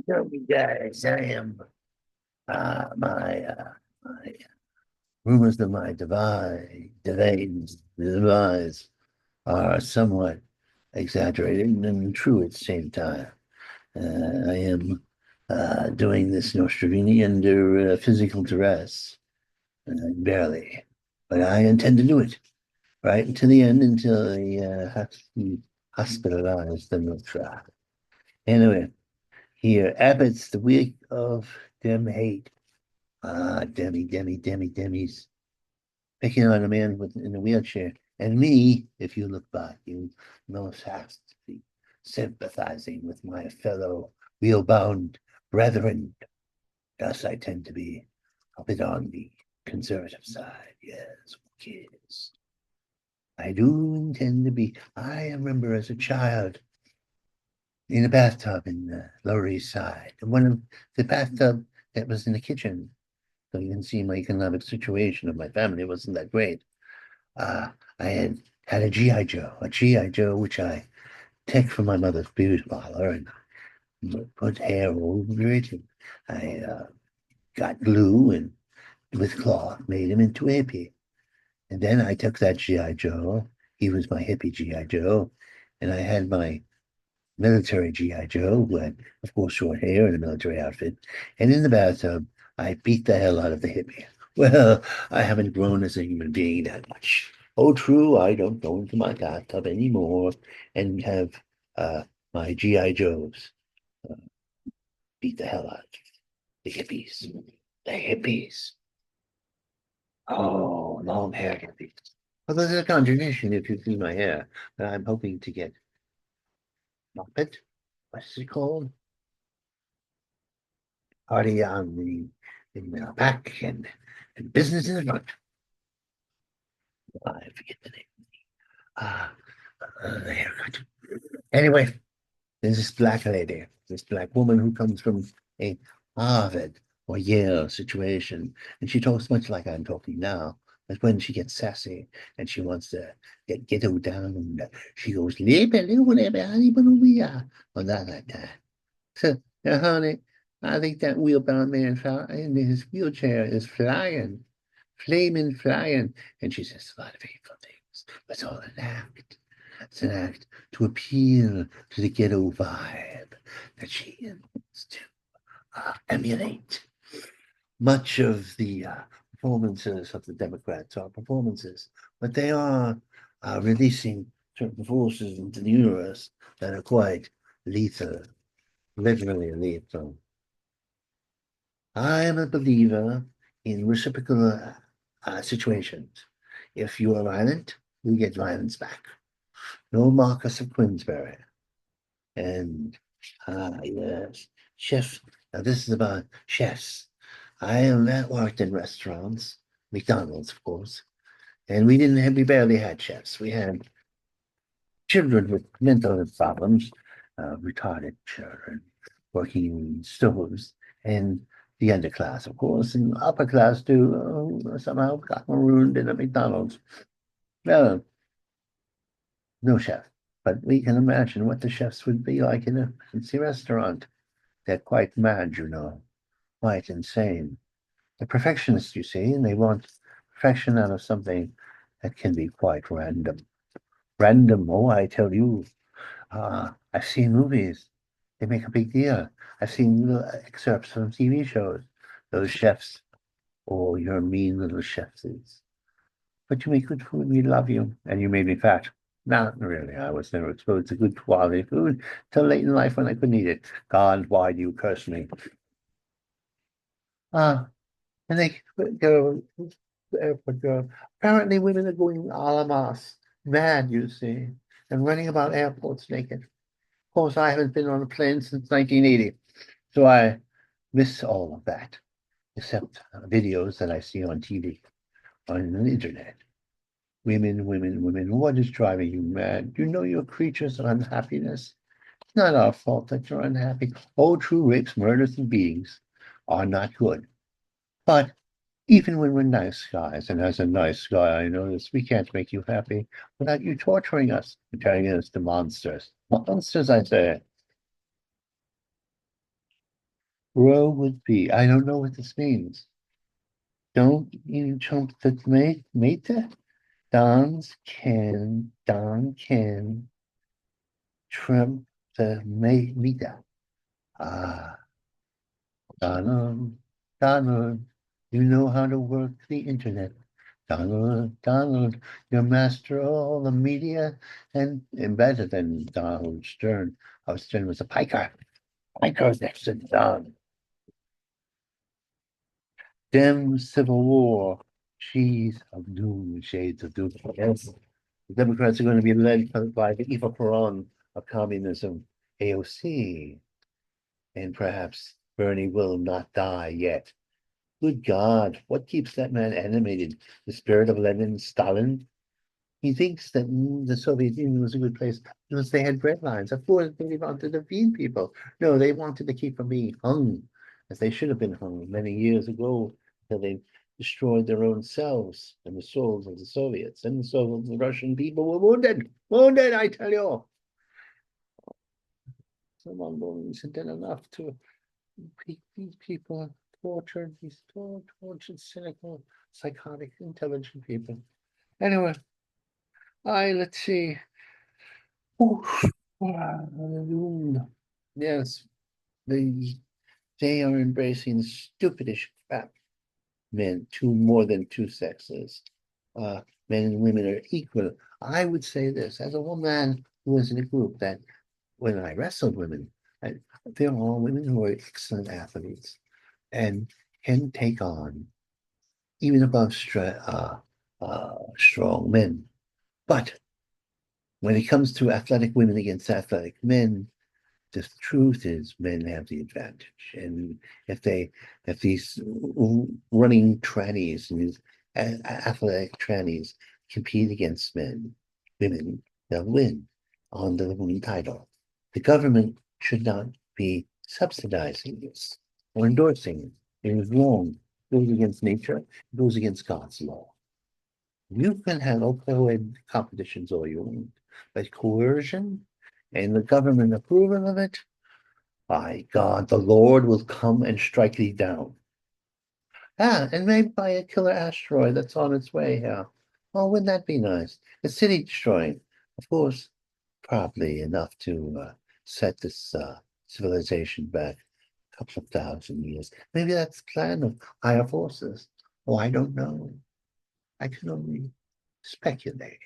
Tell me, guys, I am my rumors of my demise are somewhat exaggerated and true at the same time. I am doing this Nostrovini under physical duress, barely, but I intend to do it right until the end, until I have to hospitalize the Notre. Anyway, here, Abbott's the week of dem hate. Demi's picking on a man in a wheelchair. And me, if you look back, you most have to be sympathizing with my fellow wheel-bound brethren. Yes, I tend to be a bit on the conservative side. Yes, kids. I do intend to be. I remember as a child in a bathtub in the Lower East Side. One of the bathtub that was in the kitchen. So you can see my economic situation of my family wasn't that great. I had a GI Joe which I took from my mother's beauty parlor and put hair over it. And I got glue and with cloth made him into a hippie. And then I took that GI Joe. He was my hippie GI Joe, and I had my military GI Joe who had, of course, short hair and a military outfit. And in the bathtub, I beat the hell out of the hippie. Well, I haven't grown as a human being that much. Oh, true, I don't go into my bathtub anymore and have uh, my GI Joes uh, beat the hell out of the hippies. The hippies. Oh, long hair hippies. Although there's a contradiction if you see my hair, but I'm hoping to get Muppet. What's it called? Party on the back and business in the front. I forget the name. Ah, the haircut. Anyway, there's this black lady, this black woman who comes from a Harvard or Yale situation, and she talks much like I'm talking now. But when she gets sassy and she wants to get ghetto down, and she goes, or that like that. So, honey, I think that wheelbound man in his wheelchair is flying, flaming flying. And she says a lot of hateful things. But it's all an act. It's an act to appeal to the ghetto vibe that she is to emulate. Much of the performances of the Democrats are performances, but they are releasing certain forces into the universe that are quite lethal, literally lethal. I am a believer in reciprocal situations. If you are violent, you get violence back. No Marcus of Queensberry. And yes, chef. Now this is about chefs. I have worked in restaurants, McDonald's, of course, and we barely had chefs. We had children with mental problems, retarded children, working in stores, and the underclass, of course, and upper class too, somehow got marooned in a McDonald's. No, no chef. But we can imagine what the chefs would be like in a fancy restaurant. They're quite mad, you know, quite insane. They're perfectionists, you see, and they want perfection out of something that can be quite random. Random, oh, I tell you, I've seen movies. They make a big deal. I've seen little excerpts from TV shows. Those chefs, oh, you're mean little chefs. But you make good food. We love you, and you made me fat. Not really. I was never exposed to good quality food till late in life when I couldn't eat it. God, why do you curse me? Ah, and they go airport girl. Apparently, women are going a la masse, mad, you see, and running about airports naked. Of course, I haven't been on a plane since 1980, so I miss all of that, except videos that I see on TV, on the internet. Women, women, women. What is driving you mad? You know you're creatures of unhappiness. It's not our fault that you're unhappy. All true rapes, murders, and beatings are not good. But even when we're nice guys, and as a nice guy, I notice we can't make you happy without you torturing us and turning us to monsters. Monsters, I say. Row would be. I don't know what this means. Don't you jump the mate? Don can trump the meter. Ah, Donald, Donald, you know how to work the internet. Donald, you're master of all the media and better than Donald Stern. Stern was a piker. Piker's next to Don. Dem Civil War, shades of doom, shades of doom. Yes, the Democrats are going to be led by the Eva Peron of communism, AOC, and perhaps Bernie will not die yet. Good God, what keeps that man animated? The spirit of Lenin, Stalin? He thinks that the Soviet Union was a good place because they had bread lines. Of course, they wanted to feed people. No, they wanted to keep from being hung, as they should have been hung many years ago, until they destroyed their own selves and the souls of the Soviets. And so the Russian people were wounded. Wounded, I tell you. Some Mongolians had done enough to these people tortured, these tortured, cynical, psychotic, intelligent people. Anyway, let's see. Yes, they they are embracing stupidish crap. Men, two more than two sexes. Men and women are equal. I would say this as a woman who was in a group that when I wrestled women, I, they're all women who are excellent athletes and can take on even above strong men. But when it comes to athletic women against athletic men, the truth is men have the advantage. And if they, if these running trannies and these athletic trannies compete against women, they'll win on the women title. The government should not be subsidizing this or endorsing it. It is wrong. It goes against nature. It goes against God's law. You can have opioid competitions all you want, but coercion and the government approval of it, by God, the Lord will come and strike thee down. Ah, and maybe by a killer asteroid that's on its way here. Oh, wouldn't that be nice? A city destroying, of course, probably enough to set this civilization back a couple of thousand years. Maybe that's the plan of higher forces. Oh, I don't know. I can only speculate.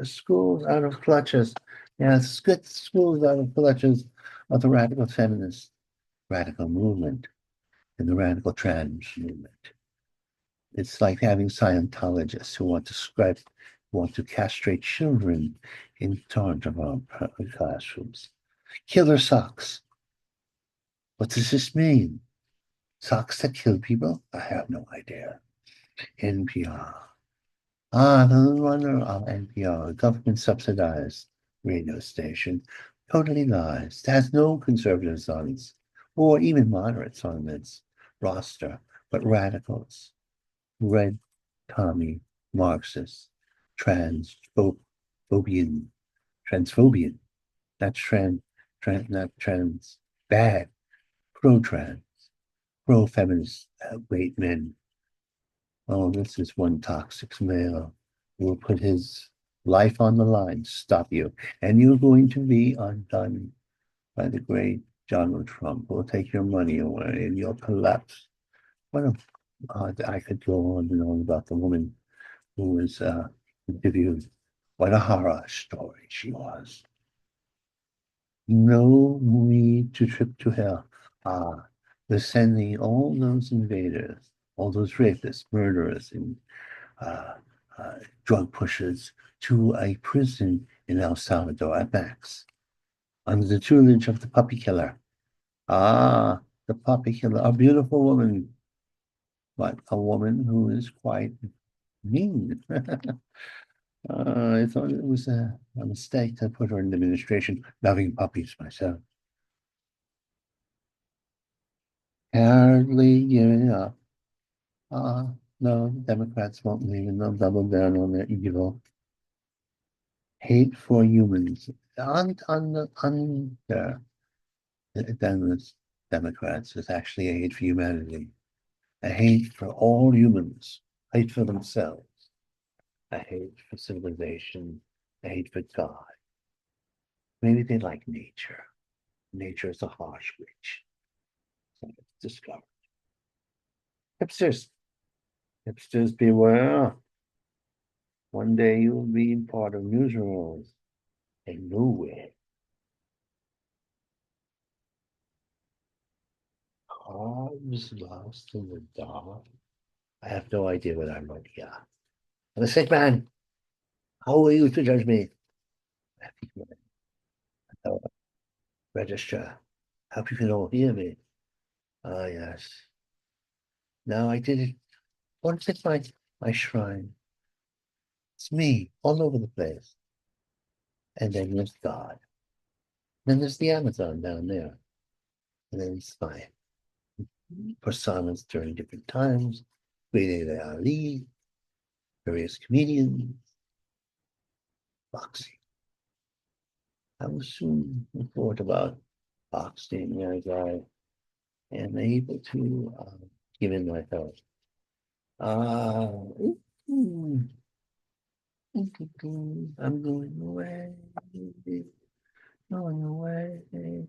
Schools out of clutches. Yes, good schools out of clutches of the radical feminist radical movement and the radical trans movement. It's like having Scientologists who want to castrate children in charge of our classrooms. Killer socks. What does this mean? Socks that kill people? I have no idea. NPR. Ah, the runner of NPR, a government subsidized radio station, totally lies. It has no conservatives on its, or even moderates on its roster, but radicals, red Tommy, Marxists, transphobian, transphobian, not not trans, bad, pro-trans, pro-feminist, white men. Oh, this is one toxic male who will put his life on the line to stop you. And you're going to be undone by the great Donald Trump who will take your money away and you'll collapse. What a, I could go on and on about the woman who was interviewed. What a horror story she was. No need to trip to hell. Ah, they're sending all those invaders, all those rapists, murderers, and uh, drug pushers to a prison in El Salvador at max under the tutelage of the puppy killer. Ah, the puppy killer, a beautiful woman, but a woman who is quite mean. I thought it was a mistake to put her in the administration, loving puppies myself. Hardly giving up. No, Democrats won't leave and they'll double down on their evil hate for humans. On the than the Democrats is actually a hate for humanity, a hate for all humans, hate for themselves, a hate for civilization, a hate for God. Maybe they like nature. Nature is a harsh witch. So it's discovered. Hipsters, hipsters beware. One day you will be part of newsrooms and nowhere. Cars lost in the dark. I have no idea what I wrote here. I'm a sick man. How are you to judge me? Oh, register. Hope you can all hear me. Ah, yes. Now I did it. Once it's my shrine. It's me all over the place. And then there's God. Then there's the Amazon down there. And then it's my personas during different times. Queen Ali, various comedians, boxing. I will soon report about boxing as I am able to give in my thoughts. Uh, I'm going away, going away.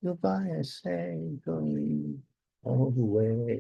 Goodbye, I say, going all the way.